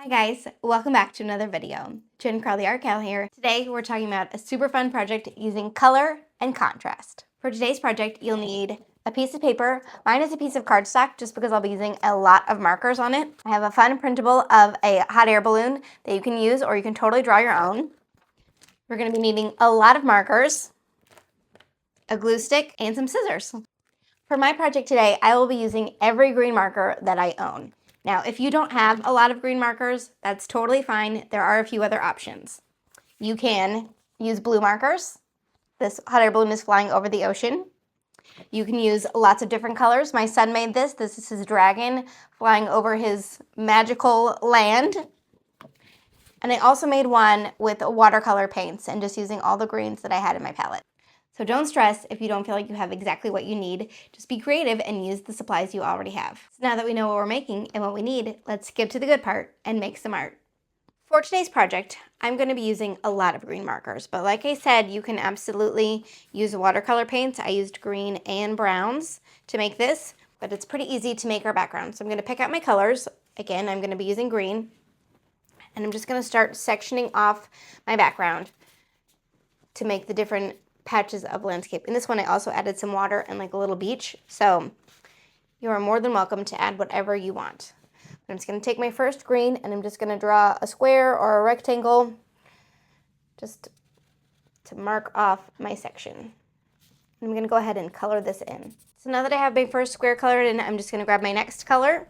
Hi guys, welcome back to another video. Jen Crowley Art Gal here. Today we're talking about a super fun project using color and contrast. For today's project, you'll need a piece of paper. Mine is a piece of cardstock just because I'll be using a lot of markers on it. I have a fun printable of a hot air balloon that you can use or you can totally draw your own. We're going to be needing a lot of markers, a glue stick, and some scissors. For my project today, I will be using every green marker that I own. Now, if you don't have a lot of green markers, that's totally fine. There are a few other options. You can use blue markers. This hot air balloon is flying over the ocean. You can use lots of different colors. My son made this. This is his dragon flying over his magical land. And I also made one with watercolor paints and just using all the greens that I had in my palette. So don't stress if you don't feel like you have exactly what you need. Just be creative and use the supplies you already have. So now that we know what we're making and what we need, let's skip to the good part and make some art. For today's project, I'm going to be using a lot of green markers, but like I said, you can absolutely use watercolor paints. I used green and browns to make this, but it's pretty easy to make our background. So I'm going to pick out my colors. Again, I'm going to be using green, and I'm just going to start sectioning off my background to make the different patches of landscape. In this one, I also added some water and like a little beach. So you are more than welcome to add whatever you want. I'm just going to take my first green and I'm just going to draw a square or a rectangle just to mark off my section. I'm going to go ahead and color this in. So now that I have my first square colored in, I'm just going to grab my next color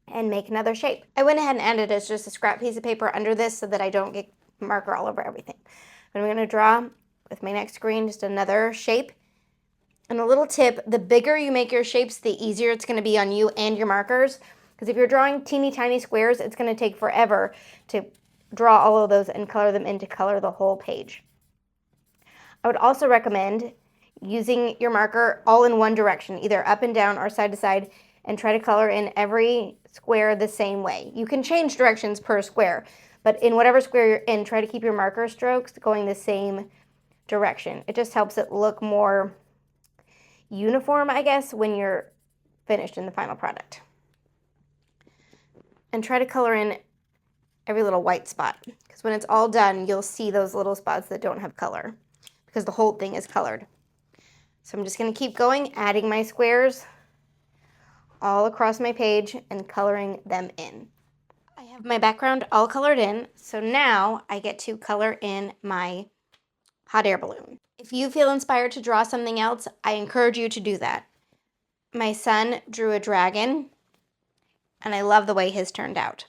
and make another shape. I went ahead and added just a scrap piece of paper under this so that I don't get marker all over everything. But I'm going to draw with my next green just another shape. And a little tip, the bigger you make your shapes, the easier it's going to be on you and your markers. Because if you're drawing teeny tiny squares, it's going to take forever to draw all of those and color them in to color the whole page. I would also recommend using your marker all in one direction, either up and down or side to side, and try to color in every square the same way. You can change directions per square, but in whatever square you're in, try to keep your marker strokes going the same direction. It just helps it look more uniform, I guess, when you're finished in the final product. And try to color in every little white spot, because when it's all done, you'll see those little spots that don't have color because the whole thing is colored. So I'm just going to keep going, adding my squares all across my page and coloring them in. I have my background all colored in, so now I get to color in my hot air balloon. If you feel inspired to draw something else, I encourage you to do that. My son drew a dragon, and I love the way his turned out.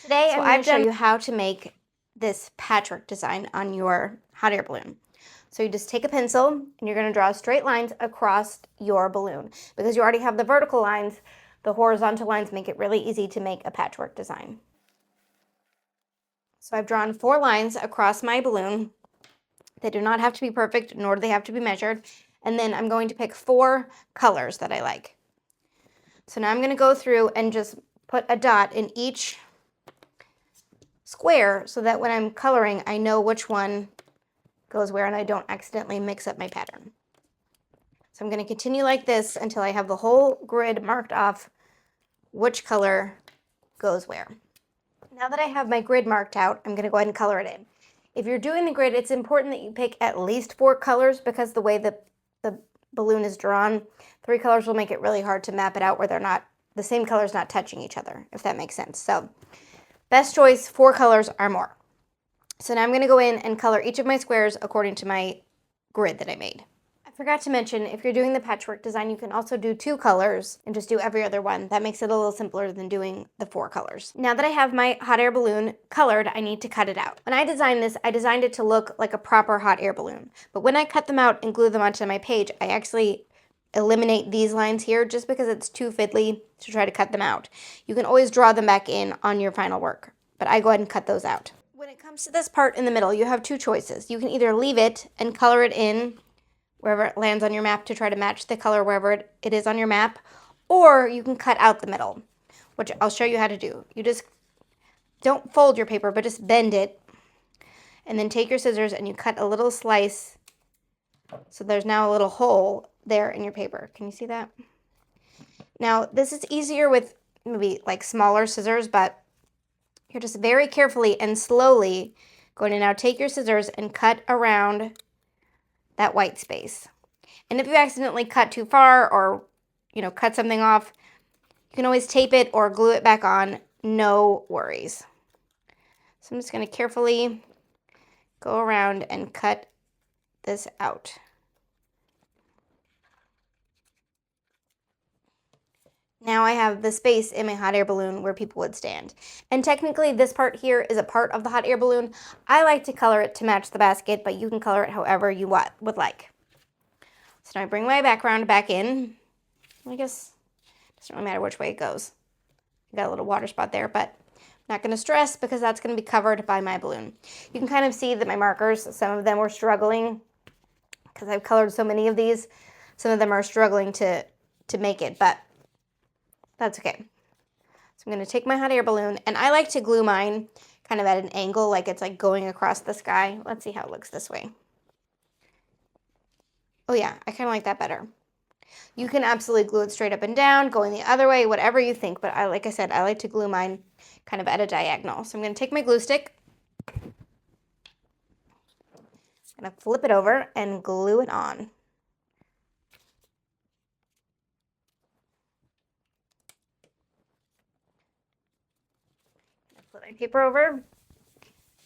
Today, I'm going to show you how to make this patchwork design on your hot air balloon. So you just take a pencil, and you're going to draw straight lines across your balloon. Because you already have the vertical lines, the horizontal lines make it really easy to make a patchwork design. So I've drawn 4 lines across my balloon. They do not have to be perfect, nor do they have to be measured. And then I'm going to pick 4 colors that I like. So now I'm going to go through and just put a dot in each square so that when I'm coloring, I know which one goes where and I don't accidentally mix up my pattern. So I'm going to continue like this until I have the whole grid marked off which color goes where. Now that I have my grid marked out, I'm going to go ahead and color it in. If you're doing the grid, it's important that you pick at least 4 colors because the way the balloon is drawn, 3 colors will make it really hard to map it out where they're not, the same colors not touching each other, if that makes sense. So best choice, 4 colors or more. So now I'm going to go in and color each of my squares according to my grid that I made. I forgot to mention, if you're doing the patchwork design, you can also do 2 colors and just do every other one. That makes it a little simpler than doing the 4 colors. Now that I have my hot air balloon colored, I need to cut it out. When I designed this, I designed it to look like a proper hot air balloon. But when I cut them out and glue them onto my page, I actually eliminate these lines here just because it's too fiddly to try to cut them out. You can always draw them back in on your final work, but I go ahead and cut those out. When it comes to this part in the middle, you have 2 choices. You can either leave it and color it in wherever it lands on your map to try to match the color wherever it is on your map, or you can cut out the middle, which I'll show you how to do. You just don't fold your paper, but just bend it, and then take your scissors and you cut a little slice so there's now a little hole there in your paper. Can you see that? Now, this is easier with maybe like smaller scissors, but You're just very carefully and slowly going to now take your scissors and cut around that white space. And if you accidentally cut too far or, cut something off, you can always tape it or glue it back on, no worries. So I'm just going to carefully go around and cut this out. Now I have the space in my hot air balloon where people would stand. And technically this part here is a part of the hot air balloon. I like to color it to match the basket, but you can color it however you would like. So now I bring my background back in. I guess it doesn't really matter which way it goes. I got a little water spot there, but I'm not going to stress because that's going to be covered by my balloon. You can kind of see that my markers, some of them were struggling because I've colored so many of these. Some of them are struggling to make it, but that's okay. So I'm going to take my hot air balloon, and I like to glue mine kind of at an angle, like it's like going across the sky. Let's see how it looks this way. Oh yeah, I kind of like that better. You can absolutely glue it straight up and down, going the other way, whatever you think, but like I said, I like to glue mine kind of at a diagonal. So I'm going to take my glue stick, I'm going to flip it over and glue it on. Flip my paper over,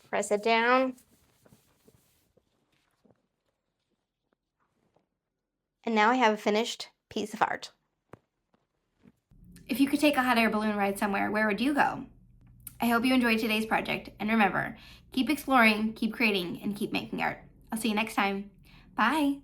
press it down, and now I have a finished piece of art. If you could take a hot air balloon ride somewhere, where would you go? I hope you enjoyed today's project, and remember, keep exploring, keep creating, and keep making art. I'll see you next time. Bye!